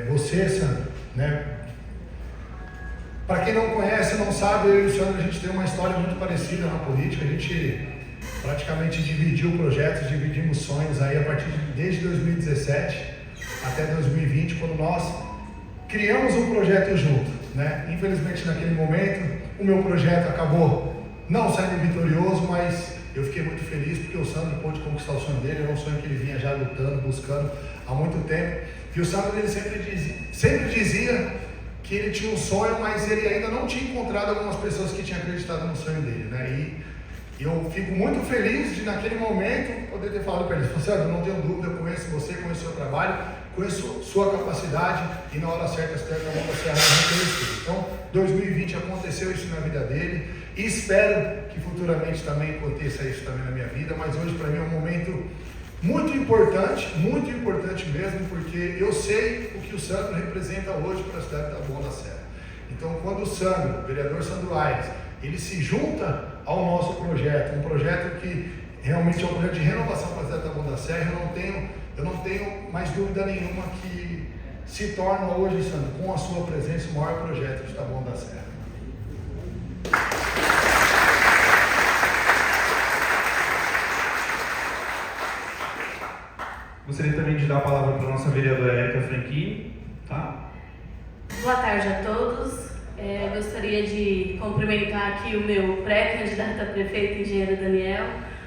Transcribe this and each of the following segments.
Você, Sandro, né? Para quem não conhece, não sabe, eu e o Sandro, a gente tem uma história muito parecida na política. A gente praticamente dividiu projetos, dividimos sonhos aí desde 2017 até 2020, quando nós criamos um projeto junto, né? Infelizmente, naquele momento, o meu projeto acabou não saindo vitorioso, mas eu fiquei muito feliz porque o Sandro pôde conquistar o sonho dele. Era um sonho que ele vinha já lutando, buscando há muito tempo. E o Sandro, ele sempre dizia que ele tinha um sonho, mas ele ainda não tinha encontrado algumas pessoas que tinham acreditado no sonho dele, né? E eu fico muito feliz de, naquele momento, poder ter falado para ele: Sandro, não tenho dúvida, eu conheço você, conheço o seu trabalho, conheço sua capacidade, e na hora certa, você reconheceu. Então, 2020 aconteceu isso na vida dele, e espero que futuramente também aconteça isso também na minha vida. Mas hoje, para mim, é um momento muito importante mesmo, porque eu sei o que o Sandro representa hoje para a cidade de Taboão da Serra. Então, quando o Sandro, o vereador Sandro Aires, ele se junta ao nosso projeto, um projeto que realmente é um projeto de renovação para a cidade de Taboão da Serra, eu não tenho mais dúvida nenhuma que se torna hoje, Sandro, com a sua presença, o maior projeto de Taboão da Serra. Gostaria também de dar a palavra para a nossa vereadora Érica Franchini, tá? Boa tarde a todos. Gostaria de cumprimentar aqui o meu pré-candidato a prefeito, engenheiro Daniel,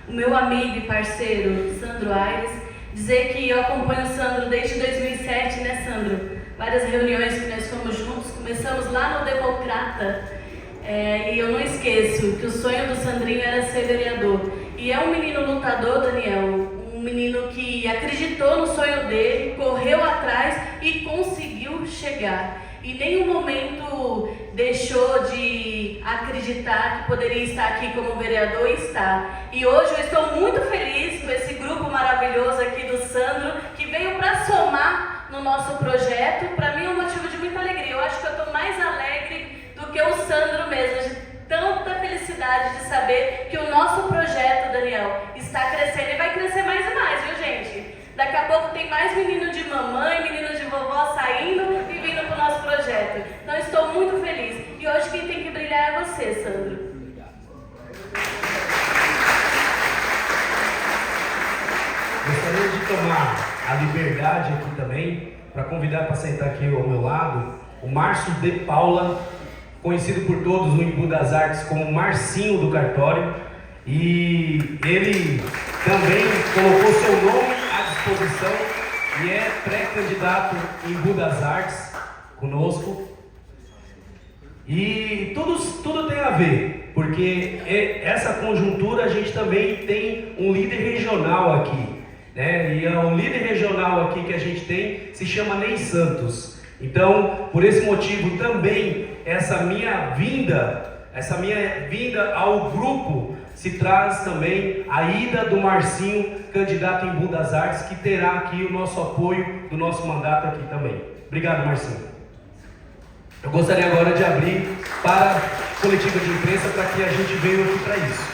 o meu amigo e parceiro Sandro Aires, dizer que eu acompanho o Sandro desde 2007, né, Sandro? Várias reuniões que nós fomos juntos, começamos lá no Democrata, e eu não esqueço que o sonho do Sandrinho era ser vereador. E é um menino lutador, Daniel, um menino que acreditou no sonho dele, correu atrás e conseguiu chegar. Em nenhum momento deixou de acreditar que poderia estar aqui como vereador, e está. E hoje eu estou muito feliz com esse grupo maravilhoso aqui do Sandro, que veio para somar no nosso projeto. Para mim é um motivo de muita alegria. Eu acho que eu estou mais alegre do que o Sandro mesmo, de tanta felicidade de saber que o nosso projeto, Daniel, está crescendo e vai crescer mais e mais, viu, gente? Daqui a pouco tem mais menino de mamãe, menino de vovó saindo e vindo para o nosso projeto. Então estou muito feliz. E hoje quem tem que brilhar é você, Sandro. Gostaria de tomar a liberdade aqui também para convidar para sentar aqui ao meu lado o Márcio de Paula, conhecido por todos no Embu das Artes como Marcinho do Cartório, e ele também colocou seu nome à disposição e é pré-candidato em Embu das Artes conosco. E tudo tem a ver, porque essa conjuntura a gente também tem um líder regional aqui, né? E um líder regional aqui que a gente tem se chama Ney Santos. Então, por esse motivo também, essa minha vinda ao grupo se traz também a ida do Marcinho, candidato em Embu das Artes, que terá aqui o nosso apoio do nosso mandato aqui também. Obrigado, Marcinho. Eu gostaria agora de abrir para a coletiva de imprensa, para que a gente veio aqui para isso.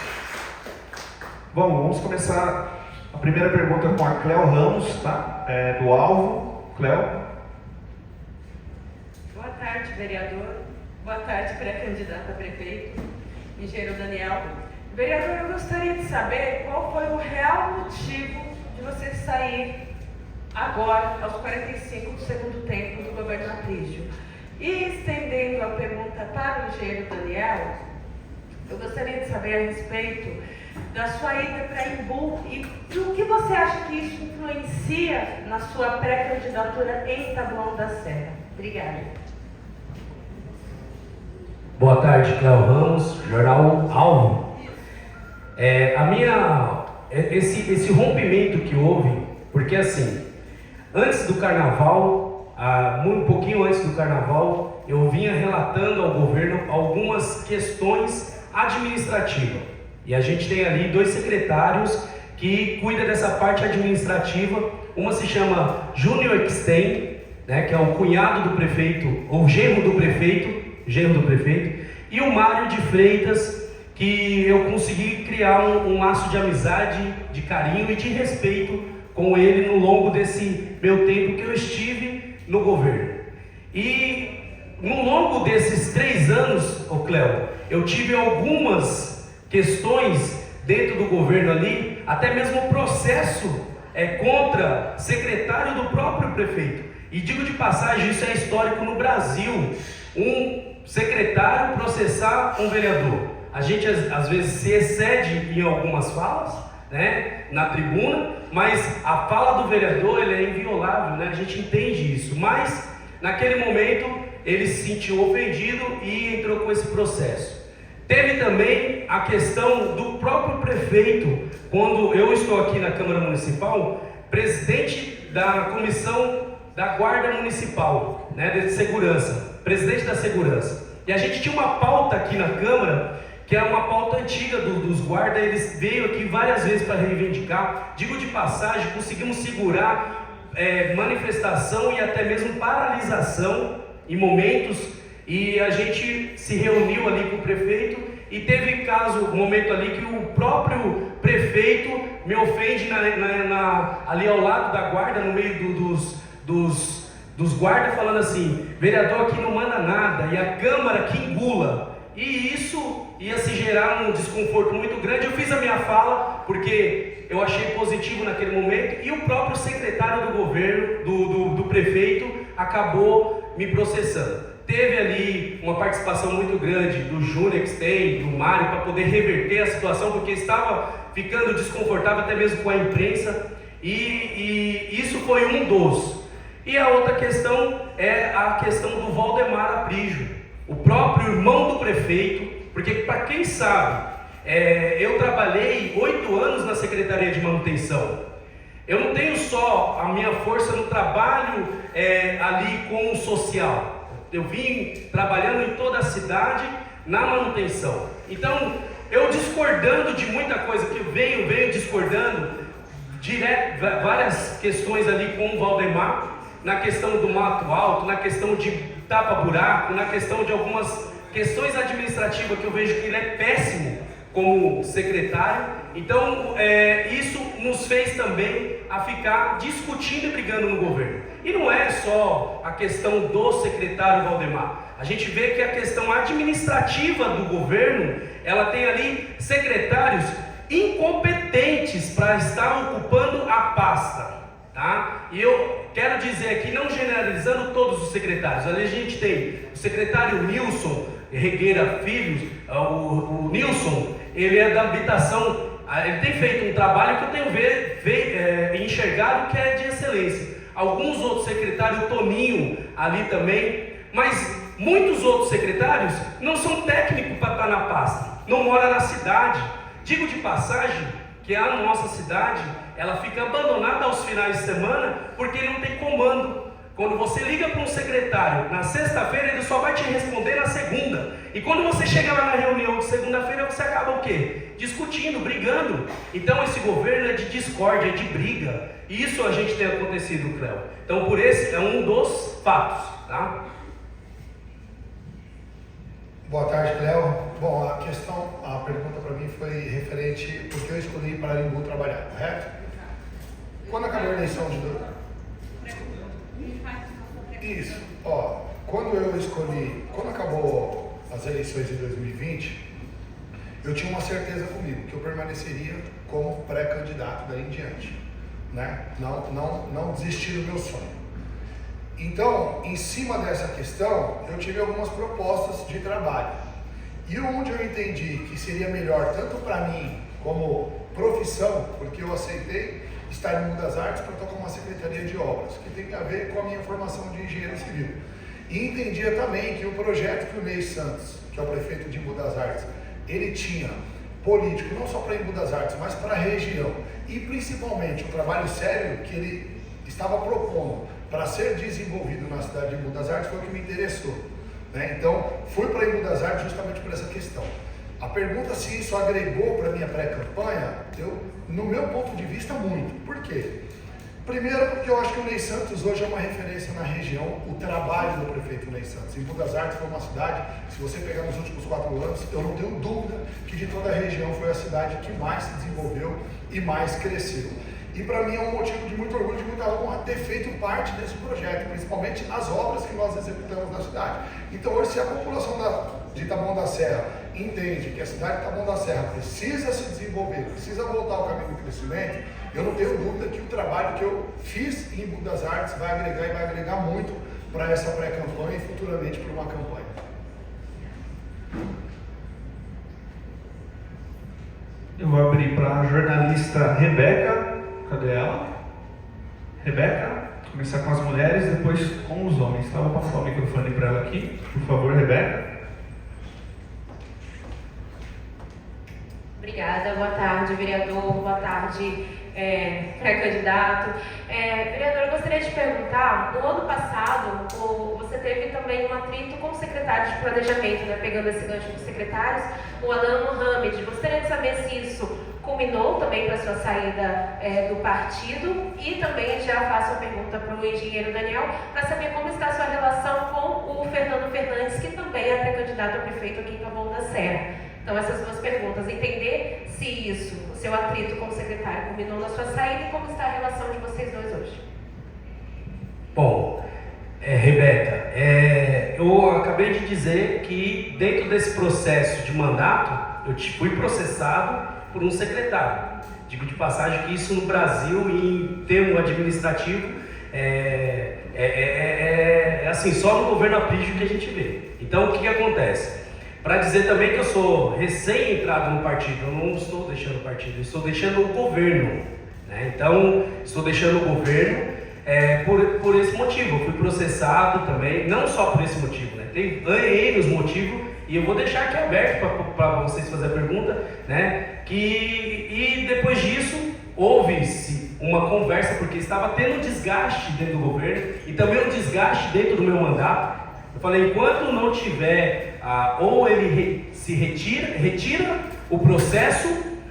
Bom, vamos começar a primeira pergunta com a Cléo Ramos, tá? Do Alvo. Cléo. Boa tarde, vereador. Boa tarde, pré-candidato a prefeito, engenheiro Daniel. Vereador, eu gostaria de saber qual foi o real motivo de você sair agora, aos 45 do segundo tempo do governo Aprígio. E estendendo a pergunta para o engenheiro Daniel, eu gostaria de saber a respeito da sua ida para Embu e o que você acha que isso influencia na sua pré-candidatura em Taboão da Serra. Obrigada. Boa tarde, Cléo Ramos, Jornal Alvo. Esse rompimento que houve, porque assim, antes do carnaval, um pouquinho antes do carnaval, eu vinha relatando ao governo algumas questões administrativas. E a gente tem ali 2 secretários que cuidam dessa parte administrativa. Uma se chama Júnior Eckstein, né, que é o cunhado do prefeito, ou genro do prefeito, e o Mário de Freitas, que eu consegui criar um laço de amizade, de carinho e de respeito com ele no longo meu tempo que eu estive no governo. E no longo desses 3 anos, Cléo, eu tive algumas questões dentro do governo ali, até mesmo o processo contra secretário do próprio prefeito. E digo de passagem, isso é histórico no Brasil, um secretário processar um vereador. A gente às vezes se excede em algumas falas, né, na tribuna, mas a fala do vereador é inviolável, né? A gente entende isso, mas naquele momento ele se sentiu ofendido e entrou com esse processo. Teve também a questão do próprio prefeito, quando eu estou aqui na Câmara Municipal, presidente da comissão da Guarda Municipal, né, de Segurança, presidente da Segurança. E a gente tinha uma pauta aqui na Câmara, que é uma pauta antiga dos guardas, eles veio aqui várias vezes para reivindicar. Digo de passagem, conseguimos segurar manifestação e até mesmo paralisação em momentos, e a gente se reuniu ali com o prefeito, e teve um momento ali que o próprio prefeito me ofende ali ao lado da guarda, no meio dos guardas, falando assim: vereador aqui não manda nada, e a Câmara que engula. E isso ia se gerar um desconforto muito grande. Eu fiz a minha fala porque eu achei positivo naquele momento, e o próprio secretário do governo, do prefeito, acabou me processando. Teve ali uma participação muito grande do Júnior que tem, do Mário, para poder reverter a situação, porque estava ficando desconfortável até mesmo com a imprensa, e isso foi um dos. E a outra questão é a questão do Valdemar Aprígio, o próprio irmão do prefeito, porque para quem sabe, eu trabalhei 8 anos na Secretaria de Manutenção. Eu não tenho só a minha força no trabalho ali com o social. Eu vim trabalhando em toda a cidade na manutenção. Então, eu discordando de muita coisa, que veio discordando direto, várias questões ali com o Valdemar, na questão do mato alto, na questão de tapa-buraco, na questão de algumas questões administrativas que eu vejo que ele é péssimo como secretário. Então, isso nos fez também a ficar discutindo e brigando no governo. E não é só a questão do secretário Valdemar. A gente vê que a questão administrativa do governo, ela tem ali secretários incompetentes para estar ocupando a pasta, tá? E eu quero dizer aqui, não generalizando todos os secretários. Ali a gente tem o secretário Nilson Regueira Filhos, o Nilson, ele é da habitação. Ele tem feito um trabalho que eu tenho enxergado que é de excelência. Alguns outros secretários, o Toninho ali também, mas muitos outros secretários não são técnicos para estar na pasta, não moram na cidade. Digo de passagem que a nossa cidade, ela fica abandonada aos finais de semana porque não tem comando. Quando você liga para um secretário na sexta-feira, ele só vai te responder na segunda. E quando você chega lá na reunião de segunda-feira, você acaba o quê? Discutindo, brigando. Então esse governo é de discórdia, é de briga. E isso a gente tem acontecido, Cléo. Então por esse é um dos fatos, tá? Boa tarde, Cléo. Bom, a pergunta para mim foi referente porque eu escolhi para Arimbu trabalhar, correto? Quando acabou a eleição de Isso. Quando acabou as eleições de 2020, eu tinha uma certeza comigo que eu permaneceria como pré-candidato daí em diante, né? Não desistir do meu sonho. Então, em cima dessa questão, eu tive algumas propostas de trabalho. E onde eu entendi que seria melhor tanto para mim como profissão, porque eu aceitei estar em Embu das Artes para tocar uma secretaria de obras, que tem a ver com a minha formação de engenheiro civil. E entendia também que o projeto que o Ney Santos, que é o prefeito de Embu das Artes, ele tinha político, não só para Embu das Artes, mas para a região. E principalmente o trabalho sério que ele estava propondo para ser desenvolvido na cidade de Embu das Artes foi o que me interessou, né? Então, fui para Embu das Artes justamente por essa questão. A pergunta se isso agregou para a minha pré-campanha, no meu ponto de vista, muito. Por quê? Primeiro, porque eu acho que o Ney Santos hoje é uma referência na região, o trabalho do prefeito Ney Santos. Embu das Artes foi uma cidade, se você pegar nos últimos 4 anos, eu não tenho dúvida que de toda a região foi a cidade que mais se desenvolveu e mais cresceu. E para mim é um motivo de muito orgulho, de muita honra ter feito parte desse projeto, principalmente nas obras que nós executamos na cidade. Então hoje, se a população de Taboão da Serra entende que a cidade de Taboão da Serra precisa se desenvolver, precisa voltar ao caminho do crescimento, eu não tenho dúvida que o trabalho que eu fiz em Embu das Artes vai agregar e vai agregar muito para essa pré-campanha e futuramente para uma campanha. Eu vou abrir para a jornalista Rebeca. Cadê ela? Rebeca, começar com as mulheres, depois com os homens. Então, eu vou passar o microfone para ela aqui. Por favor, Rebeca. Obrigada, boa tarde, vereador, boa tarde, pré-candidato. Vereador, eu gostaria de perguntar, no ano passado, você teve também um atrito com o secretário de planejamento, né, pegando esse gancho dos secretários, o Alan Mohamed. Gostaria de saber se isso culminou também para a sua saída do partido, e também já faço a pergunta para o engenheiro Daniel, para saber como está a sua relação com o Fernando Fernandes, que também é pré-candidato a prefeito aqui em Taboão da Serra. Então, essas duas perguntas, entender se isso, o seu atrito como secretário, culminou na sua saída e como está a relação de vocês dois hoje. Bom, Rebeca, eu acabei de dizer que dentro desse processo de mandato, eu fui processado por um secretário. Digo de passagem que isso no Brasil, em termo administrativo, assim, só no governo Aprígio que a gente vê. Então, o que acontece? Para dizer também que eu sou recém-entrado no partido, eu não estou deixando o partido, eu estou deixando o governo, né? Então, estou deixando o governo por esse motivo. Eu fui processado também, não só por esse motivo, né? Tem N os motivos, e eu vou deixar aqui aberto para vocês fazerem a pergunta, né? E depois disso, houve-se uma conversa, porque estava tendo um desgaste dentro do governo, e também um desgaste dentro do meu mandato. Eu falei, enquanto não tiver, ou ele se retira o processo,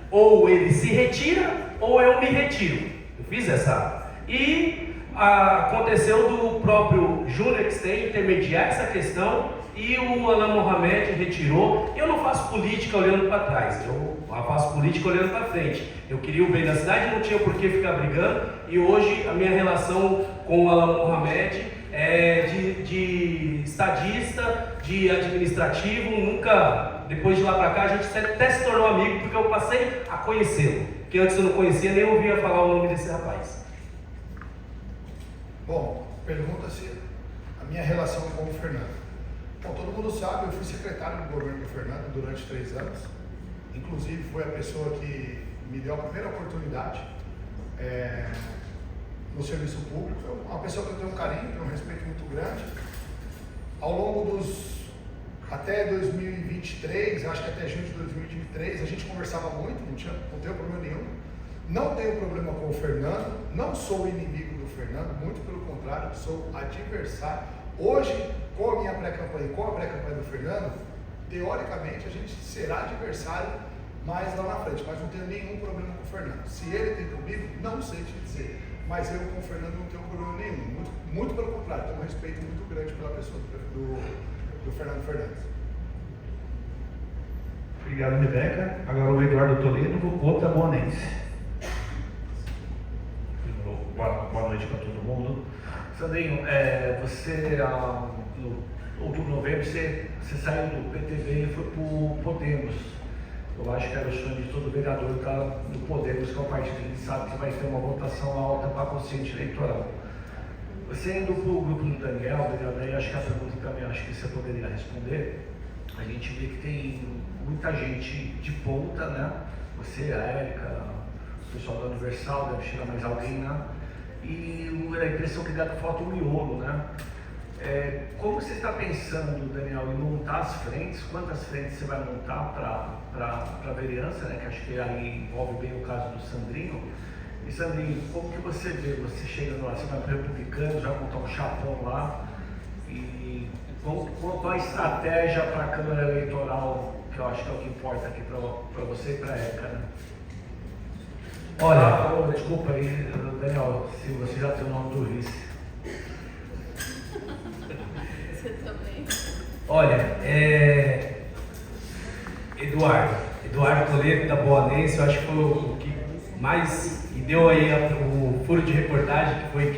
ou ele se retira, ou eu me retiro. Eu fiz essa. E aconteceu do próprio Júnior Stein intermediar essa questão, e o Alan Mohamed retirou. Eu não faço política olhando para trás, eu faço política olhando para frente. Eu queria o bem da cidade, não tinha por que ficar brigando, e hoje a minha relação com o Alan Mohamed de estadista, de administrativo. Nunca, depois de lá para cá, a gente até se tornou amigo, porque eu passei a conhecê-lo, porque antes eu não conhecia, nem ouvia falar o nome desse rapaz. Bom, pergunta-se a minha relação com o Fernando. Bom, todo mundo sabe, eu fui secretário do governo do Fernando durante 3 anos. Inclusive, foi a pessoa que me deu a primeira oportunidade no serviço público. É uma pessoa que eu tenho um carinho, tenho um respeito muito grande. Ao longo até 2023, acho que até junho de 2023, a gente conversava muito, não tenho problema nenhum. Não tenho problema com o Fernando, não sou inimigo do Fernando, muito pelo contrário, sou adversário. Hoje, com a minha pré-campanha e com a pré-campanha do Fernando, teoricamente a gente será adversário mais lá na frente, mas não tenho nenhum problema com o Fernando. Se ele tem comigo, não sei te dizer, mas eu com o Fernando não tenho problema nenhum, muito pelo contrário, tenho um respeito muito grande pela pessoa do Fernando Fernandes. Obrigado, Rebeca. Agora o Eduardo Toledo, o taboanense. Boa noite para todo mundo. Sandrinho, você, no outubro, novembro, você saiu do PTB e foi para o Podemos. Eu acho que era o sonho de todo vereador estar no Podemos, que é um partido que a gente sabe que vai ter uma votação alta para quociente eleitoral. Você indo para o grupo do Daniel, aí acho que a pergunta também acho que você poderia responder. A gente vê que tem muita gente de ponta, né? Você, a Érica, o pessoal da Universal, deve chegar mais alguém, né? E a impressão que dá que falta o miolo, né? Como você está pensando, Daniel, em montar as frentes? Quantas frentes você vai montar para a vereança, né? Que acho que aí envolve bem o caso do Sandrinho. E Sandrinho, como que você vê? Você chega lá, você vai para o Republicano, já montar um chapão lá. E qual a estratégia para a Câmara Eleitoral, que eu acho que é o que importa aqui para você e para a ECA, né? Olha, desculpa aí, Daniel, se você já tem o nome do vice. Você também. Olha, Eduardo Toledo, da Boanense, eu acho que foi o que mais deu aí o furo de reportagem que foi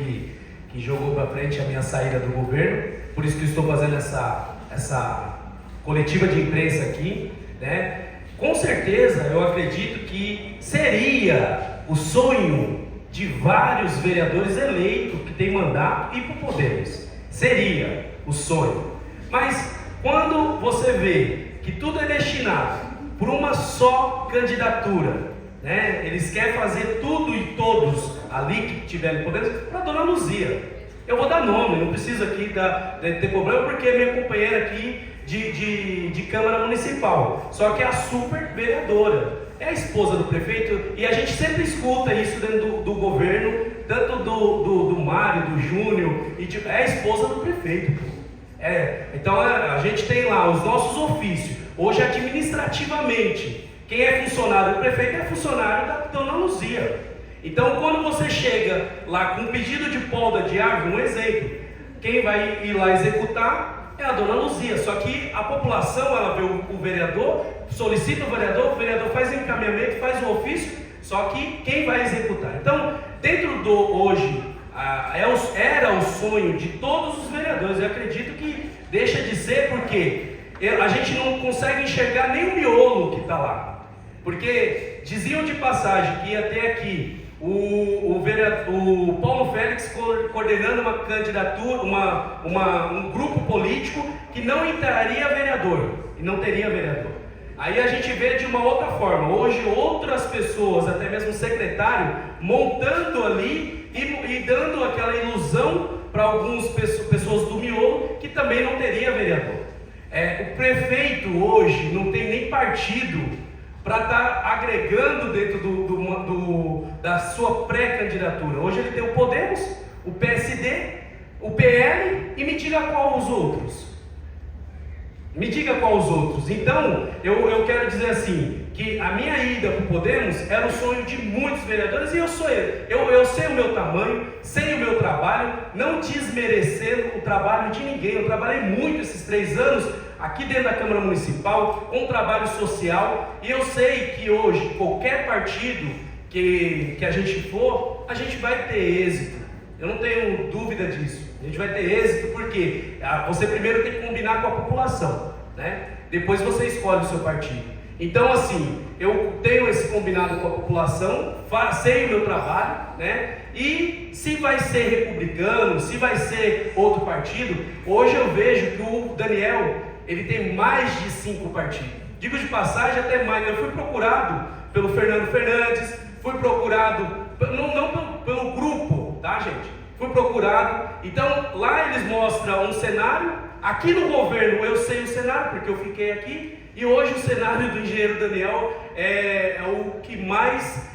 que jogou para frente a minha saída do governo. Por isso que eu estou fazendo essa coletiva de imprensa aqui, né? Com certeza, eu acredito que seria o sonho de vários vereadores eleitos que têm mandato ir para o Podemos. Seria o sonho. Mas quando você vê que tudo é destinado por uma só candidatura, né? Eles querem fazer tudo e todos ali que tiverem poder para Dona Luzia. Eu vou dar nome, não preciso aqui ter problema, porque é minha companheira aqui de Câmara Municipal. Só que é a super vereadora, é a esposa do prefeito, e a gente sempre escuta isso dentro do governo, tanto do Mário, do Júnior, é a esposa do prefeito. Então a gente tem lá os nossos ofícios. Hoje, administrativamente, quem é funcionário do prefeito é funcionário da Dona Luzia. Então, quando você chega lá com um pedido de poda de árvore, um exemplo, quem vai ir lá executar é a Dona Luzia. Só que a população, ela vê o vereador, solicita o vereador faz o encaminhamento, faz o ofício, só que quem vai executar? Então, dentro hoje, era o sonho de todos os vereadores. Eu acredito que deixa de ser, porque a gente não consegue enxergar nem o miolo que está lá. Porque diziam de passagem que ia ter aqui o Paulo Félix coordenando uma candidatura, um grupo político que não entraria vereador e não teria vereador. Aí a gente vê de uma outra forma. Hoje outras pessoas, até mesmo o secretário, montando ali e dando aquela ilusão para algumas pessoas do miolo que também não teria vereador. O prefeito hoje não tem nem partido para estar agregando dentro da sua pré-candidatura. Hoje ele tem o Podemos, o PSD, o PL e me diga qual os outros. Me diga qual os outros. Então, eu quero dizer assim, que a minha ida para o Podemos era o sonho de muitos vereadores, e eu sou ele. Eu sei o meu tamanho, sei o meu trabalho, não desmerecendo o trabalho de ninguém. Eu trabalhei muito esses 3 anos aqui dentro da Câmara Municipal, com trabalho social, e eu sei que hoje, qualquer partido que a gente for, a gente vai ter êxito. Eu não tenho dúvida disso. A gente vai ter êxito porque você primeiro tem que combinar com a população, né? Depois você escolhe o seu partido. Então, assim, eu tenho esse combinado com a população, sei o meu trabalho, né? E se vai ser republicano, se vai ser outro partido, hoje eu vejo que o Daniel, ele tem mais de 5 partidos. Digo de passagem, até mais. Eu fui procurado pelo Fernando Fernandes, fui procurado, não pelo grupo, tá, gente? Fui procurado. Então, lá eles mostram um cenário. Aqui no governo eu sei o cenário, porque eu fiquei aqui. E hoje o cenário do engenheiro Daniel é o que mais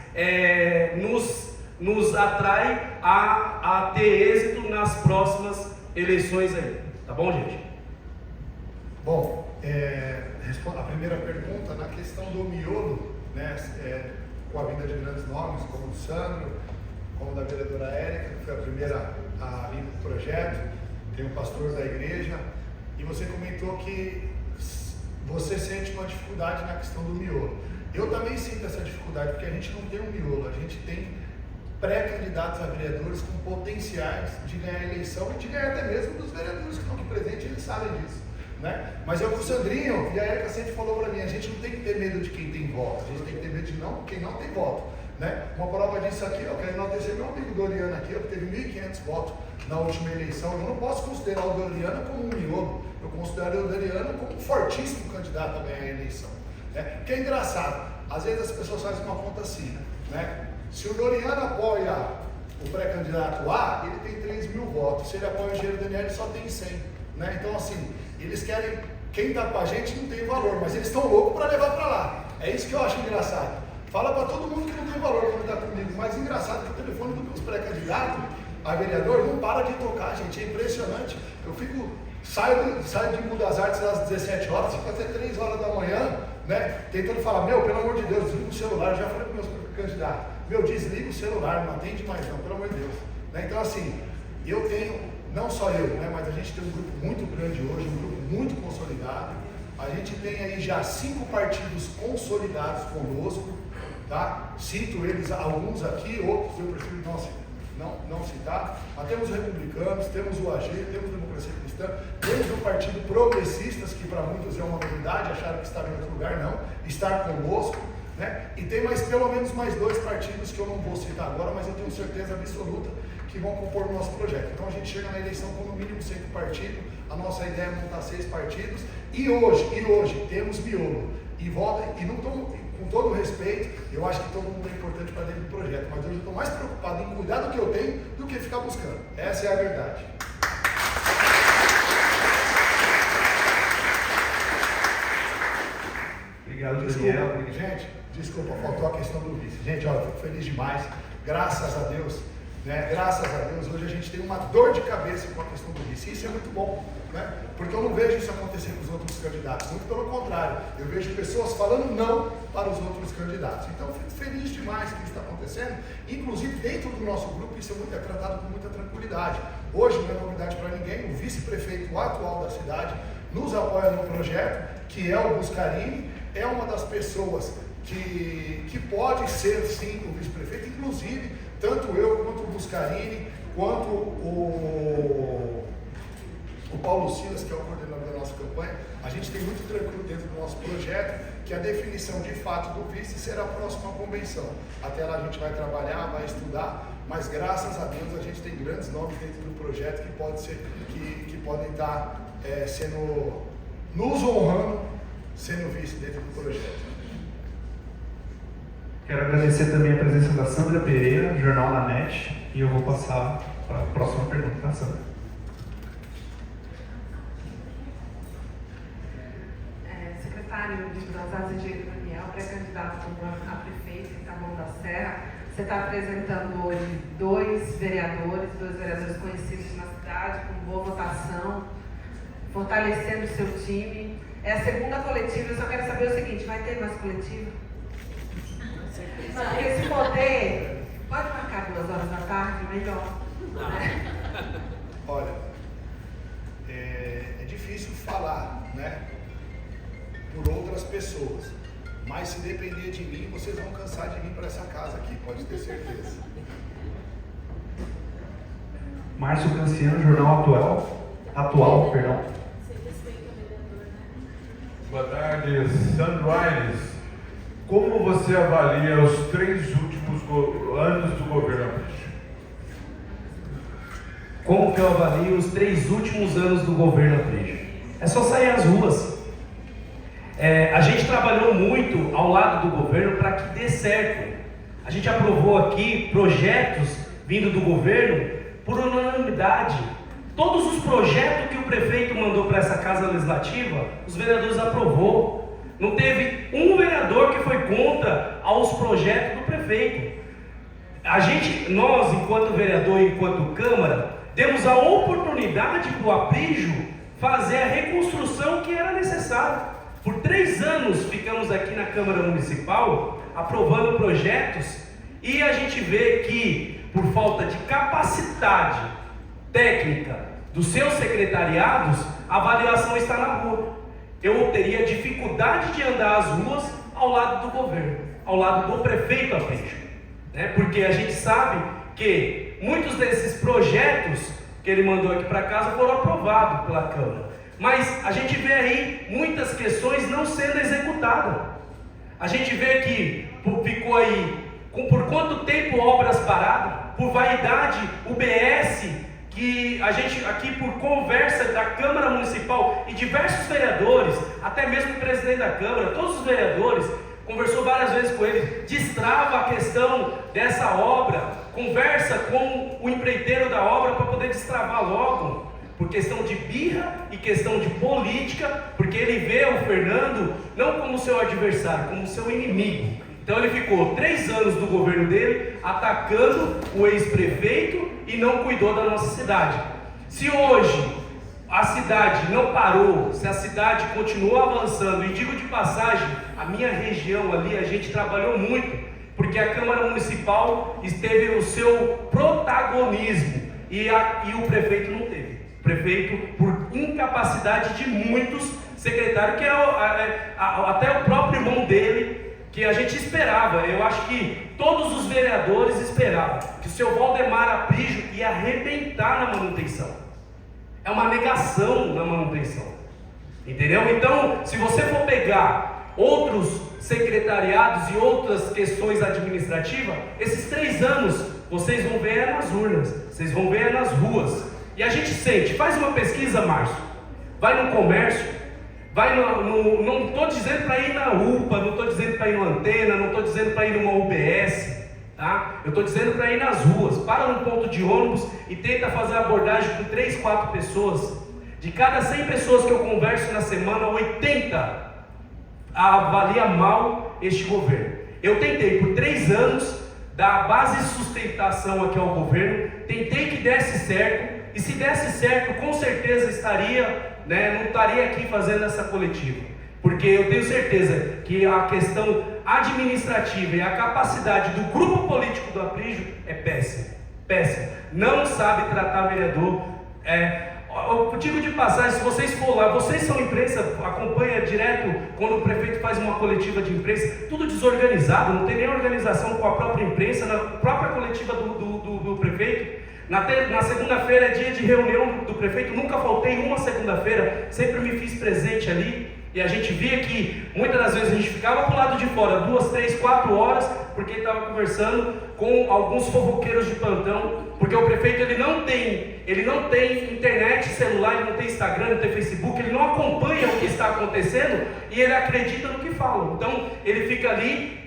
nos atrai a ter êxito nas próximas eleições aí. Tá bom, gente? Bom, a primeira pergunta, na questão do miolo, né, com a vinda de grandes nomes, como o Sandro, como da vereadora Érica, que foi a primeira a vir do projeto, tem o pastor da igreja, e você comentou que você sente uma dificuldade na questão do miolo. Eu também sinto essa dificuldade, porque a gente não tem um miolo, a gente tem pré-candidatos a vereadores com potenciais de ganhar a eleição e de ganhar até mesmo dos vereadores que estão aqui presentes, eles sabem disso, né? Mas é o que o Sandrinho e a Érica sempre falou para mim, a gente não tem que ter medo de quem tem voto, a gente tem que ter medo de quem não tem voto, né? Uma prova disso aqui, eu quero enaltecer meu amigo Doriano aqui, que teve 1.500 votos na última eleição. Eu não posso considerar o Doriano como um miolo, eu considero o Doriano como um fortíssimo candidato a ganhar a eleição, né? Porque é engraçado, às vezes as pessoas fazem uma conta assim, né? Se o Doriano apoia o pré-candidato A, ele tem 3.000 votos, se ele apoia o engenheiro Daniel, ele só tem 100, né? Então assim, eles querem, quem está com a gente não tem valor, mas eles estão loucos para levar para lá. É isso que eu acho engraçado. Fala para todo mundo que não tem valor quando está comigo, mas engraçado que o telefone dos pré-candidatos a vereador não para de tocar, gente, é impressionante. Eu saio de Mundo das Artes às 17 horas, fico até 3 horas da manhã, né, tentando falar, pelo amor de Deus, desliga o celular. Eu já falei para os meus candidatos, desliga o celular, não atende mais não, pelo amor de Deus, né? Então assim, eu tenho, não só eu, né, mas a gente tem um grupo muito grande hoje, um grupo muito consolidado. A gente tem aí já 5 partidos consolidados conosco, tá? Cito eles, alguns aqui, outros eu prefiro não citar, mas temos os republicanos, temos o AG, temos a Democracia Cristã, temos o Partido Progressistas, que para muitos é uma novidade, acharam que estava em outro lugar, não, estar conosco, né? E tem pelo menos mais 2 partidos que eu não vou citar agora, mas eu tenho certeza absoluta que vão compor o nosso projeto. Então a gente chega na eleição com no mínimo 5 partidos, a nossa ideia é montar 6 partidos, e hoje temos miolo, e não estou... Com todo o respeito, eu acho que todo mundo é importante para dentro do projeto, mas hoje eu estou mais preocupado em cuidar do que eu tenho do que ficar buscando. Essa é a verdade. Obrigado, Daniel. Gente, desculpa, faltou a questão do vice. Gente, olha, eu fico feliz demais, graças a Deus, né? Graças a Deus, hoje a gente tem uma dor de cabeça com a questão do vice. Isso é muito bom, né? Porque eu não vejo isso acontecer com os outros candidatos, muito pelo contrário, eu vejo pessoas falando não para os outros candidatos. Então eu fico feliz demais que isso está acontecendo, inclusive dentro do nosso grupo isso é tratado com muita tranquilidade. Hoje não é novidade para ninguém, o vice-prefeito atual da cidade nos apoia no projeto, que é o Buscarini, é uma das pessoas que pode ser sim o vice-prefeito, inclusive tanto eu quanto o Buscarini, quanto o Paulo Silas, que é o coordenador da nossa campanha, a gente tem muito tranquilo dentro do nosso projeto que a definição de fato do vice será a próxima convenção. Até lá a gente vai trabalhar, vai estudar, mas graças a Deus a gente tem grandes nomes dentro do projeto que podem estar nos honrando sendo vice dentro do projeto. Quero agradecer também a presença da Sandra Pereira, Jornal na NET, e eu vou passar para a próxima pergunta, tá, Sandra? Secretário de Transações, Engenheiro Daniel, pré-candidato a prefeito em Taboão da Serra. Você está apresentando hoje 2 vereadores conhecidos na cidade, com boa votação, fortalecendo o seu time. É a segunda coletiva, eu só quero saber o seguinte, vai ter mais coletiva? Não, porque se poder, pode marcar 2 horas da tarde, melhor. Né? Olha, é difícil falar, né, por outras pessoas, mas se depender de mim, vocês vão cansar de vir para essa casa aqui, pode ter certeza. Márcio Canciano, Jornal Atual. Boa tarde, Sandro Aires. Como você avalia os 3 últimos anos do governo Aprígio? Como que eu avalio os 3 últimos anos do governo Aprígio? É só sair às ruas. A gente trabalhou muito ao lado do governo para que dê certo. A gente aprovou aqui projetos vindo do governo por unanimidade. Todos os projetos que o prefeito mandou para essa casa legislativa, os vereadores aprovou. Não teve um vereador que foi contra aos projetos do prefeito. Nós, enquanto vereador e enquanto Câmara, demos a oportunidade para o Aprígio fazer a reconstrução que era necessária. Por 3 anos ficamos aqui na Câmara Municipal aprovando projetos e a gente vê que, por falta de capacidade técnica dos seus secretariados, a avaliação está na rua. Eu teria dificuldade de andar às ruas ao lado do governo, ao lado do prefeito Aprígio, né? Porque a gente sabe que muitos desses projetos que ele mandou aqui para casa foram aprovados pela Câmara. Mas a gente vê aí muitas questões não sendo executadas. A gente vê que ficou aí, por quanto tempo obras paradas, por vaidade, UBS, que a gente aqui por conversa da Câmara Municipal e diversos vereadores, até mesmo o presidente da Câmara, todos os vereadores, conversou várias vezes com ele, destrava a questão dessa obra, conversa com o empreiteiro da obra para poder destravar logo. Por questão de birra e questão de política, porque ele vê o Fernando não como seu adversário, como seu inimigo. Então ele ficou 3 anos do governo dele atacando o ex-prefeito e não cuidou da nossa cidade. Se hoje a cidade não parou, se a cidade continuou avançando, e digo de passagem, a minha região ali, a gente trabalhou muito, porque a Câmara Municipal teve o seu protagonismo e o prefeito não teve. O prefeito, por incapacidade de muitos secretários, que até o próprio irmão dele que a gente esperava, eu acho que todos os vereadores esperavam, que o seu Valdemar Aprígio ia arrebentar na manutenção. É uma negação na manutenção, entendeu? Então, se você for pegar outros secretariados e outras questões administrativas, esses 3 anos, vocês vão ver nas urnas, vocês vão ver nas ruas, e a gente sente, faz uma pesquisa, Márcio, vai no comércio, vai não estou dizendo para ir na UPA, não estou dizendo para ir no Antena, não estou dizendo para ir numa UBS, tá? Eu estou dizendo para ir nas ruas, para num ponto de ônibus e tenta fazer a abordagem com 3, 4 pessoas. De cada 100 pessoas que eu converso na semana, 80 avalia mal este governo. Eu tentei por 3 anos dar base de sustentação aqui ao governo, tentei que desse certo, e se desse certo, com certeza estaria, não estaria aqui fazendo essa coletiva, porque eu tenho certeza que a questão administrativa e a capacidade do grupo político do Aprígio é péssima, péssima, não sabe tratar vereador. Eu digo de passagem, se vocês for lá, vocês são imprensa, acompanha direto quando o prefeito faz uma coletiva de imprensa, tudo desorganizado, não tem nem organização com a própria imprensa, na própria coletiva do prefeito. Na segunda-feira é dia de reunião do prefeito, nunca faltei uma segunda-feira, sempre me fiz presente ali, e a gente via que muitas das vezes a gente ficava para o lado de fora 2, 3, 4 horas, porque estava conversando com alguns fofoqueiros de plantão, porque o prefeito ele não tem internet, celular, ele não tem Instagram, não tem Facebook, ele não acompanha o que está acontecendo e ele acredita no que falam. Então ele fica ali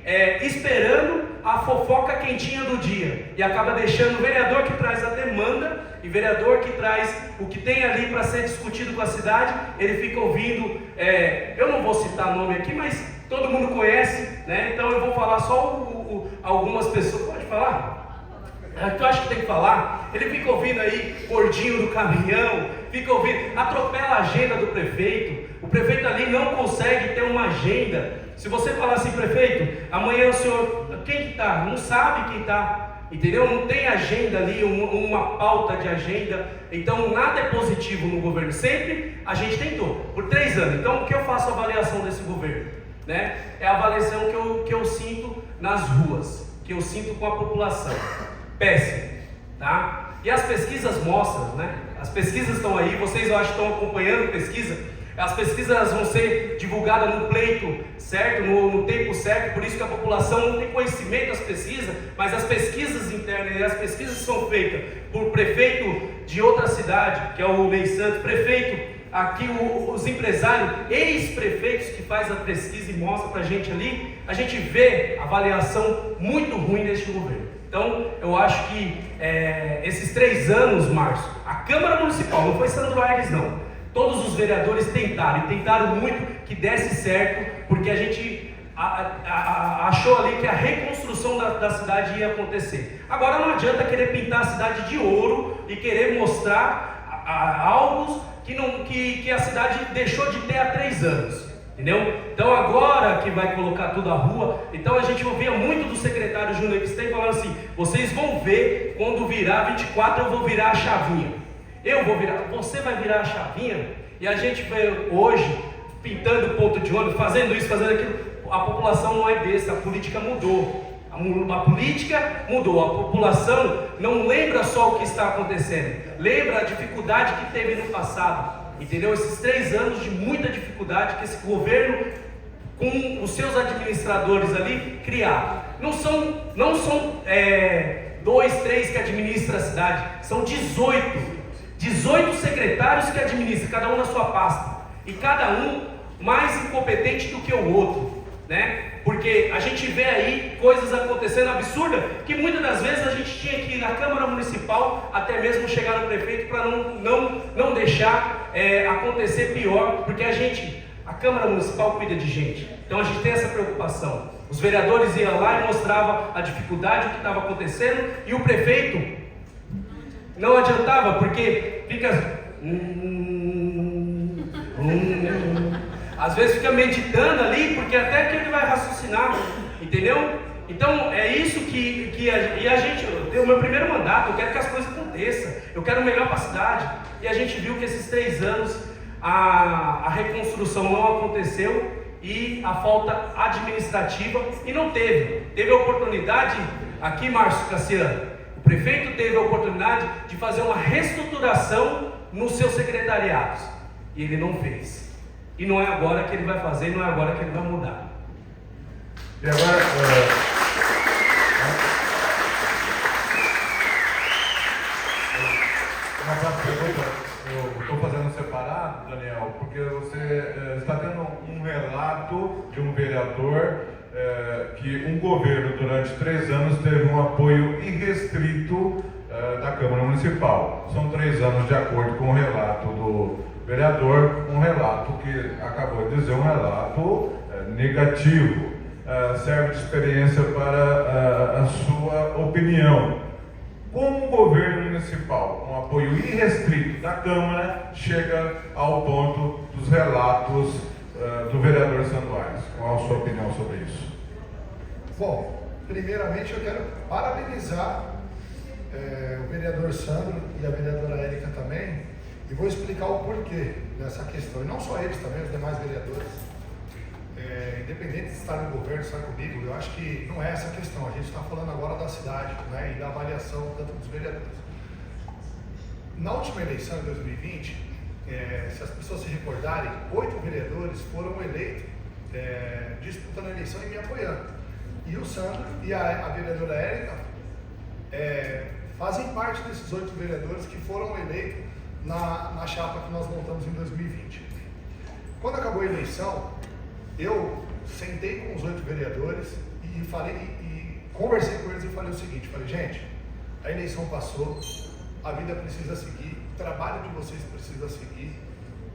esperando a fofoca quentinha do dia e acaba deixando o vereador que traz a demanda e vereador que traz o que tem ali para ser discutido com a cidade, ele fica ouvindo, eu não vou citar nome aqui, mas todo mundo conhece, né? Então eu vou falar só algumas pessoas. Pode falar? Eu acho que tem que falar. Ele fica ouvindo aí gordinho do caminhão, fica ouvindo, atropela a agenda do prefeito. O prefeito ali não consegue ter uma agenda. Se você falar assim, prefeito, amanhã o senhor, quem que está? Não sabe quem está, entendeu? Não tem agenda ali, uma pauta de agenda. Então nada é positivo no governo. Sempre a gente tentou, por 3 anos. Então o que eu faço a avaliação desse governo? Né? É a avaliação que eu sinto nas ruas, que eu sinto com a população. Péssimo, tá? E as pesquisas mostram, né? As pesquisas estão aí, vocês eu acho que estão acompanhando pesquisa. As pesquisas vão ser divulgadas no pleito certo, no tempo certo, por isso que a população não tem conhecimento das pesquisas, mas as pesquisas internas, as pesquisas são feitas por prefeito de outra cidade, que é o Ney Santos, prefeito aqui, os empresários, ex-prefeitos que faz a pesquisa e mostra pra gente ali, a gente vê a avaliação muito ruim deste governo. Então, eu acho que esses 3 anos, Márcio, a Câmara Municipal, não foi Sandro Aires não, todos os vereadores tentaram muito que desse certo, porque a gente achou ali que a reconstrução da cidade ia acontecer. Agora não adianta querer pintar a cidade de ouro e querer mostrar algo que a cidade deixou de ter há 3 anos. Entendeu? Então agora que vai colocar tudo à rua, então a gente ouvia muito do secretário Júnior Epstein falando assim, vocês vão ver quando virar 24 eu vou virar a chavinha. Eu vou virar, você vai virar a chavinha, e a gente vê hoje pintando ponto de ônibus, fazendo isso, fazendo aquilo. A população não é besta, a política mudou. A política mudou, a população não lembra só o que está acontecendo, lembra a dificuldade que teve no passado. Entendeu? Esses 3 anos de muita dificuldade que esse governo, com os seus administradores ali, criaram. Não são 2, 3 que administram a cidade, são 18 secretários que administram, cada um na sua pasta, e cada um mais incompetente do que o outro, né? Porque a gente vê aí coisas acontecendo absurdas, que muitas das vezes a gente tinha que ir na Câmara Municipal, até mesmo chegar no prefeito, para não deixar acontecer pior, porque a Câmara Municipal cuida de gente, então a gente tem essa preocupação. Os vereadores iam lá e mostravam a dificuldade, o que estava acontecendo, e o prefeito não adiantava, porque fica... às vezes fica meditando ali, porque até que ele vai raciocinar, entendeu? Então é isso que a gente, o meu primeiro mandato, eu quero que as coisas aconteçam, eu quero o melhor para a cidade, e a gente viu que esses 3 anos a reconstrução não aconteceu, e a falta administrativa, e não teve. Teve a oportunidade, aqui Márcio Cassiano, o prefeito teve a oportunidade de fazer uma reestruturação nos seus secretariados, e ele não fez. E não é agora que ele vai fazer, não é agora que ele vai mudar. E agora, uma próxima pergunta, eu estou fazendo separado, Daniel, porque você está tendo um relato de um vereador que um governo durante 3 anos teve um apoio irrestrito da Câmara Municipal. São 3 anos de acordo com o relato do vereador, um relato que acabou de dizer um relato negativo. Serve de experiência para a sua opinião. Como o governo municipal, um apoio irrestrito da Câmara, chega ao ponto dos relatos do vereador Sandro Aires? Qual a sua opinião sobre isso? Bom, primeiramente eu quero parabenizar o vereador Sandro e a vereadora Érica também, e vou explicar o porquê dessa questão, e não só eles também, os demais vereadores. Independente de estar no governo, estar comigo, eu acho que não é essa a questão. A gente está falando agora da cidade, né, e da avaliação tanto dos vereadores. Na última eleição de 2020, se as pessoas se recordarem, 8 vereadores foram eleitos disputando a eleição e me apoiando. E o Sandro e a vereadora Érica fazem parte desses 8 vereadores que foram eleitos na chapa que nós montamos em 2020. Quando acabou a eleição, eu sentei com os 8 vereadores e conversei com eles e falei o seguinte, gente, a eleição passou, a vida precisa seguir, o trabalho de vocês precisa seguir,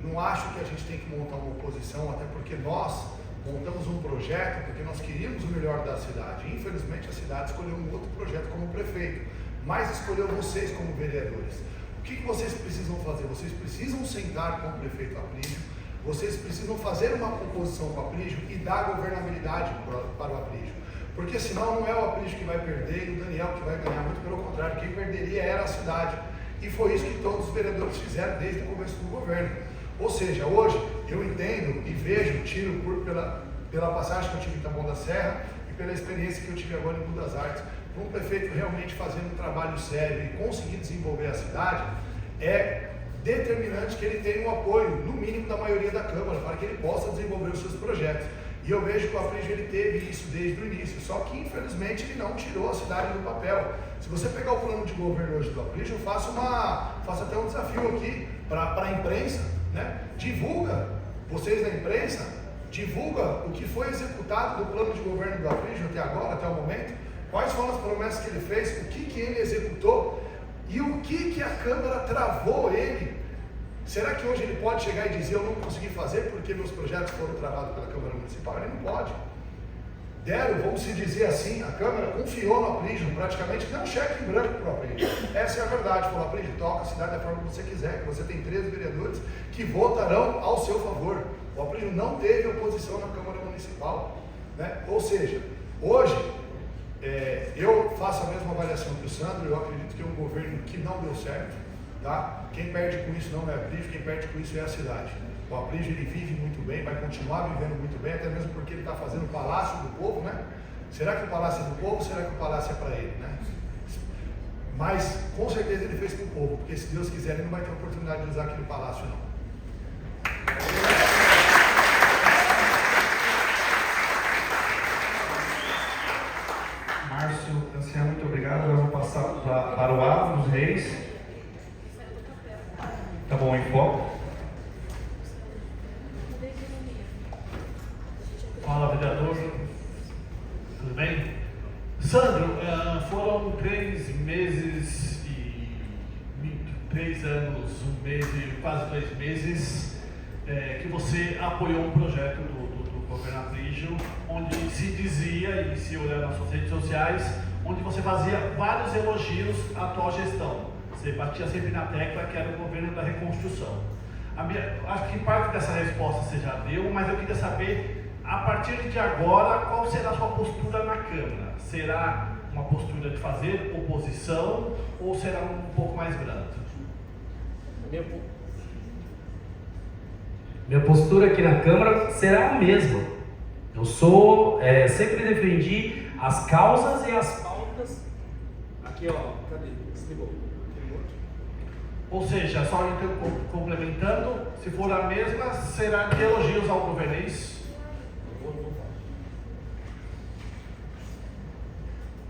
não acho que a gente tem que montar uma oposição, até porque nós montamos um projeto porque nós queríamos o melhor da cidade. Infelizmente a cidade escolheu um outro projeto como prefeito, mas escolheu vocês como vereadores. O que vocês precisam fazer? Vocês precisam sentar com o prefeito Aprígio, vocês precisam fazer uma composição com o Aprígio e dar governabilidade para o Aprígio. Porque senão não é o Aprígio que vai perder e o Daniel que vai ganhar, muito pelo contrário, quem perderia era a cidade. E foi isso que todos os vereadores fizeram desde o começo do governo. Ou seja, hoje eu entendo e vejo, tiro pela passagem que eu tive em Taboão da Serra e pela experiência que eu tive agora em Rio das Artes, para um prefeito realmente fazendo um trabalho sério e conseguir desenvolver a cidade, é determinante que ele tenha um apoio, no mínimo, da maioria da Câmara, para que ele possa desenvolver os seus projetos. E eu vejo que o Aprígio ele teve isso desde o início, só que infelizmente ele não tirou a cidade do papel. Se você pegar o plano de governo hoje do Aprígio, eu faço até um desafio aqui para a imprensa, né? Divulga, vocês da imprensa, divulga o que foi executado do plano de governo do Aprígio até agora, até o momento, quais foram as promessas que ele fez, o que ele executou e o que a Câmara travou ele. Será que hoje ele pode chegar e dizer eu não consegui fazer porque meus projetos foram travados pela Câmara Municipal? Ele não pode. Vamos se dizer assim, a Câmara confiou no Aprígio, praticamente deu um cheque em branco para o Aprígio. Essa é a verdade. Falou, Aprígio, toca a cidade da forma que você quiser, que você tem 13 vereadores que votarão ao seu favor. O Aprígio não teve oposição na Câmara Municipal, né? Ou seja, hoje eu faço a mesma avaliação que o Sandro, eu acredito que é um governo que não deu certo, tá? Quem perde com isso não é o Aprígio, quem perde com isso é a cidade. O Aprígio ele vive muito bem, vai continuar vivendo muito bem, até mesmo porque ele está fazendo o palácio do povo, né? Será que o palácio é do povo ou será que o palácio é para ele, né? Mas com certeza ele fez para o povo, porque se Deus quiser ele não vai ter oportunidade de usar aquele palácio não. Márcio Cassiano, muito obrigado. Agora eu vou passar para o Ávila dos Reis. Tá bom, em foco. Fala, vereador. Tudo bem? Sandro, foram 3 meses e 3 anos, 1 mês e quase 2 meses que você apoiou um projeto do governo Aprígio, onde se dizia, e se olhar nas suas redes sociais, onde você fazia vários elogios à atual gestão. Você batia sempre na tecla que era o governo da reconstrução. Acho que parte dessa resposta você já deu, mas eu queria saber, a partir de agora, qual será a sua postura na Câmara? Será uma postura de fazer oposição ou será um pouco mais branda? Minha postura aqui na Câmara será a mesma. Eu sempre defendi as causas e as pautas. Aqui, ó, cadê? Desligou. Ou seja, só complementando, se for a mesma, será de elogios ao governo, é isso?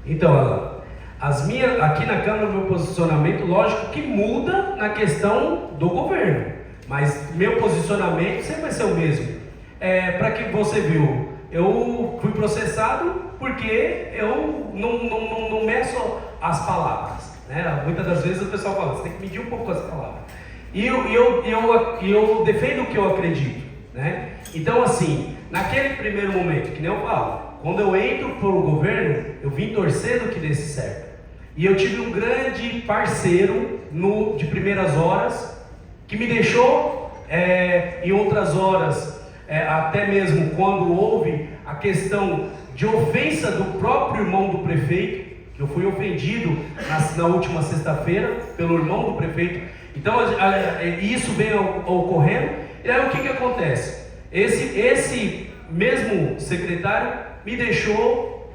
Então, aqui na Câmara, o meu posicionamento, lógico que muda na questão do governo, mas meu posicionamento sempre vai ser o mesmo. Para que você viu, eu fui processado porque eu não meço as palavras, né? Muitas das vezes o pessoal fala, você tem que medir um pouco as palavras. E eu defendo o que eu acredito, né? Então, assim, naquele primeiro momento, que nem eu falo, quando eu entro para o governo, eu vim torcendo que desse certo. E eu tive um grande parceiro de primeiras horas, que me deixou em outras horas, até mesmo quando houve a questão de ofensa do próprio irmão do prefeito, que eu fui ofendido na última sexta-feira pelo irmão do prefeito. Então isso vem ocorrendo. E aí o que acontece? Esse mesmo secretário me deixou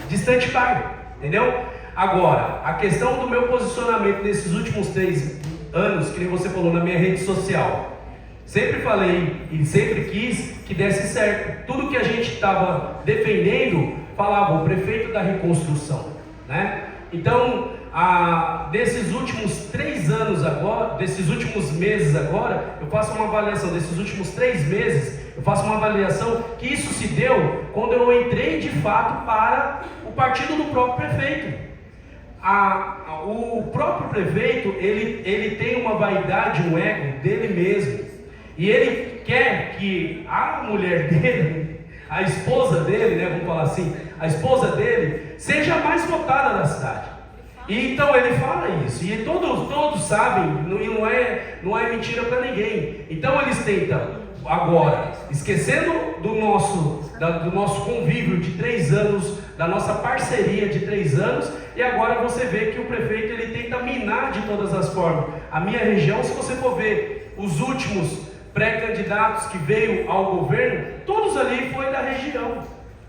distante pai, entendeu? Agora, a questão do meu posicionamento nesses últimos 3 anos, que nem você falou na minha rede social, sempre falei e sempre quis que desse certo. Tudo que a gente estava defendendo, falava o prefeito da reconstrução, né? Então, desses últimos 3 anos agora, desses últimos meses agora, eu faço uma avaliação, desses últimos 3 meses, eu faço uma avaliação que isso se deu quando eu entrei de fato para o partido do próprio prefeito. O próprio prefeito, ele tem uma vaidade, um ego dele mesmo, e ele quer que a mulher dele, a esposa dele, né, vamos falar assim, a esposa dele, seja a mais votada da cidade. E então ele fala isso, e todos sabem, e não é mentira para ninguém. Então eles tentam, agora, esquecendo do nosso convívio de 3 anos, da nossa parceria de 3 anos, e agora você vê que o prefeito ele tenta minar de todas as formas. A minha região, se você for ver os últimos pré-candidatos que veio ao governo, todos ali foi da região,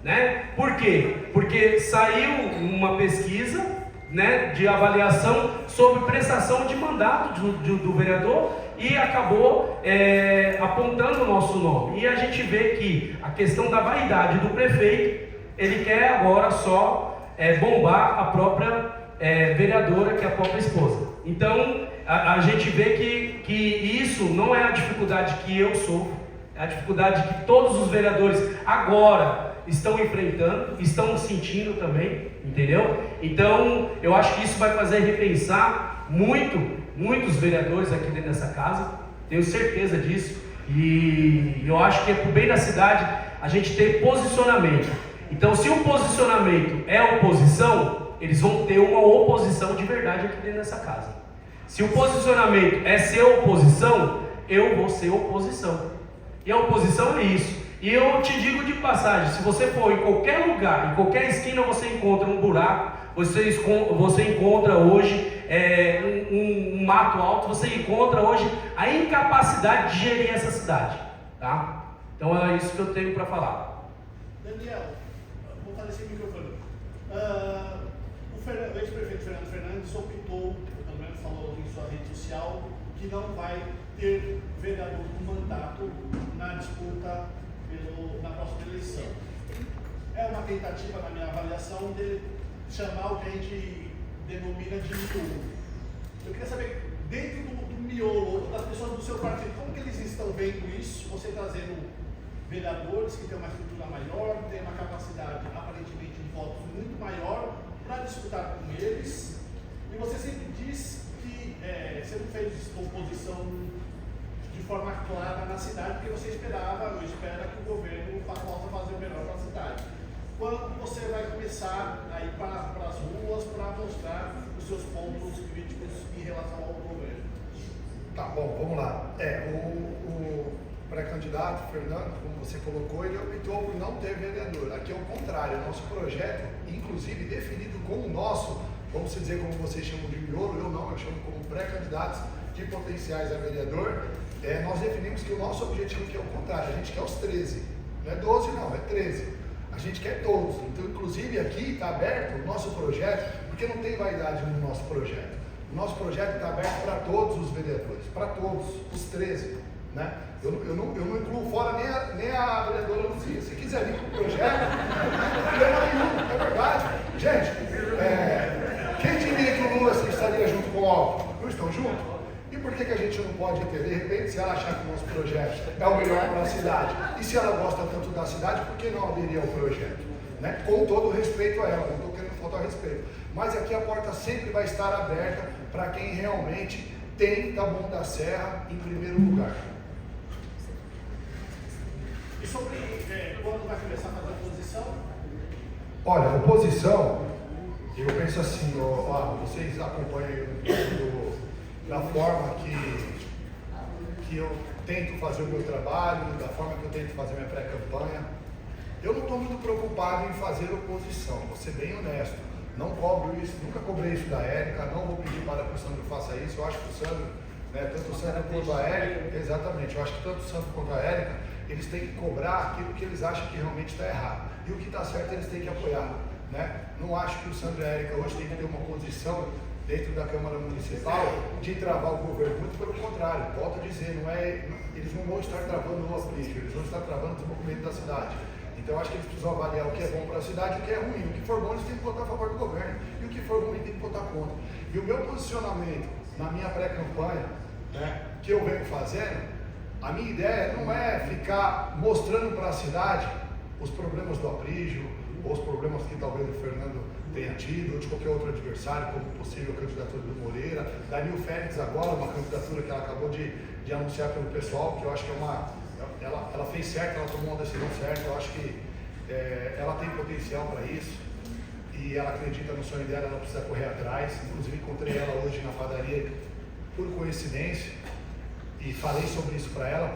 né? Por quê? Porque saiu uma pesquisa, né, de avaliação sobre prestação de mandato do vereador e acabou apontando o nosso nome. E a gente vê que a questão da vaidade do prefeito, ele quer agora só bombar a própria vereadora, que é a própria esposa. Então, a gente vê que isso não é a dificuldade que eu sofro, é a dificuldade que todos os vereadores agora estão enfrentando, estão sentindo também, entendeu? Então, eu acho que isso vai fazer repensar muitos vereadores aqui dentro dessa casa, tenho certeza disso, e eu acho que é pro bem da cidade a gente ter posicionamento. Então, se o posicionamento é oposição, eles vão ter uma oposição de verdade aqui dentro dessa casa. Se o posicionamento é ser oposição, eu vou ser oposição. E a oposição é isso. E eu te digo de passagem, se você for em qualquer lugar, em qualquer esquina você encontra um buraco, você encontra hoje um mato alto, você encontra hoje a incapacidade de gerir essa cidade, tá? Então é isso que eu tenho para falar. Daniel, vou fazer esse microfone. O ex-prefeito Fernando Fernandes optou, pelo menos falou em sua rede social, que não vai ter vereador com mandato na disputa na próxima eleição. É uma tentativa, na minha avaliação, de chamar o que a gente denomina de miolo. Eu queria saber, dentro do miolo, das pessoas do seu partido, como que eles estão vendo isso? Você trazendo vereadores que têm uma estrutura maior, têm uma capacidade, aparentemente, de votos muito maior, para disputar com eles. E você sempre diz que você não fez oposição de forma clara na cidade, porque você espera que o governo possa fazer o melhor para a cidade. Quando você vai começar a ir para as ruas para mostrar os seus pontos críticos em relação ao governo? Tá bom, vamos lá. O pré-candidato, Fernando, como você colocou, ele optou por não ter vereador. Aqui é o contrário, o nosso projeto, inclusive definido como nosso, vamos dizer como vocês chamam de miolo, eu chamo como pré-candidatos de potenciais a vereador, nós definimos que o nosso objetivo aqui é o contrário, a gente quer os 13. Não é 12 não, é 13. A gente quer todos. Então, inclusive aqui está aberto o nosso projeto, porque não tem vaidade no nosso projeto. O nosso projeto está aberto para todos os vereadores, para todos, os 13. Né? Eu não incluo fora nem a vereadora Luzia. Se quiser vir com o projeto, não tem problema nenhum, é verdade. Gente, quem diria que o Lula estaria junto com o Alckmin? Não estão juntos? E por que a gente não pode ter? De repente, se ela achar que o nosso projeto é o melhor para a cidade, e se ela gosta tanto da cidade, por que não aderir ao projeto? Né? Com todo o respeito a ela, não estou querendo faltar respeito. Mas aqui a porta sempre vai estar aberta para quem realmente tem Taboão da Serra em primeiro lugar. E sobre quando vai começar a fazer oposição? Olha, oposição, eu penso assim, vocês acompanham da forma que eu tento fazer o meu trabalho, da forma que eu tento fazer minha pré-campanha. Eu não estou muito preocupado em fazer oposição, vou ser bem honesto. Não cobro isso, nunca cobrei isso da Érica, não vou pedir para que o Sandro faça isso. Eu acho que o Sandro, tanto o Sandro quanto a Érica, exatamente, eu acho que tanto o Sandro quanto a Érica, eles têm que cobrar aquilo que eles acham que realmente está errado. E o que está certo eles têm que apoiar. Né? Não acho que o Sandro e a Érica hoje têm que ter uma posição dentro da Câmara Municipal de travar o governo. Muito pelo contrário, volto a dizer, eles não vão estar travando o político, eles vão estar travando o desenvolvimento da cidade. Então, eu acho que eles precisam avaliar o que é bom para a cidade e o que é ruim. O que for bom, eles têm que votar a favor do governo. E o que for ruim, tem que votar contra. E o meu posicionamento na minha pré-campanha, que eu venho fazendo, a minha ideia não é ficar mostrando para a cidade os problemas do Aprígio, ou os problemas que talvez o Fernando tenha tido, ou de qualquer outro adversário, como possível candidatura do Moreira. Danil Félix agora, uma candidatura que ela acabou de anunciar pelo pessoal, que eu acho que ela fez certo, ela tomou uma decisão certa, eu acho que ela tem potencial para isso, e ela acredita no sonho dela, ela precisa correr atrás. Inclusive encontrei ela hoje na padaria, por coincidência, e falei sobre isso para ela,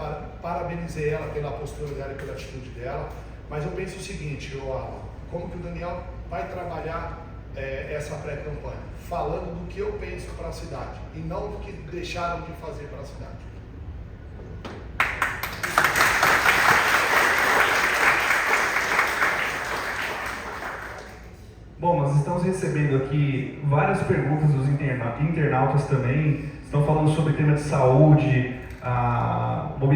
parabenizei ela pela postura dela e pela atitude dela. Mas eu penso o seguinte, como que o Daniel vai trabalhar essa pré-campanha? Falando do que eu penso para a cidade, e não do que deixaram de fazer para a cidade. Bom, nós estamos recebendo aqui várias perguntas dos internautas também. Estão falando sobre tema de saúde, a mobilidade.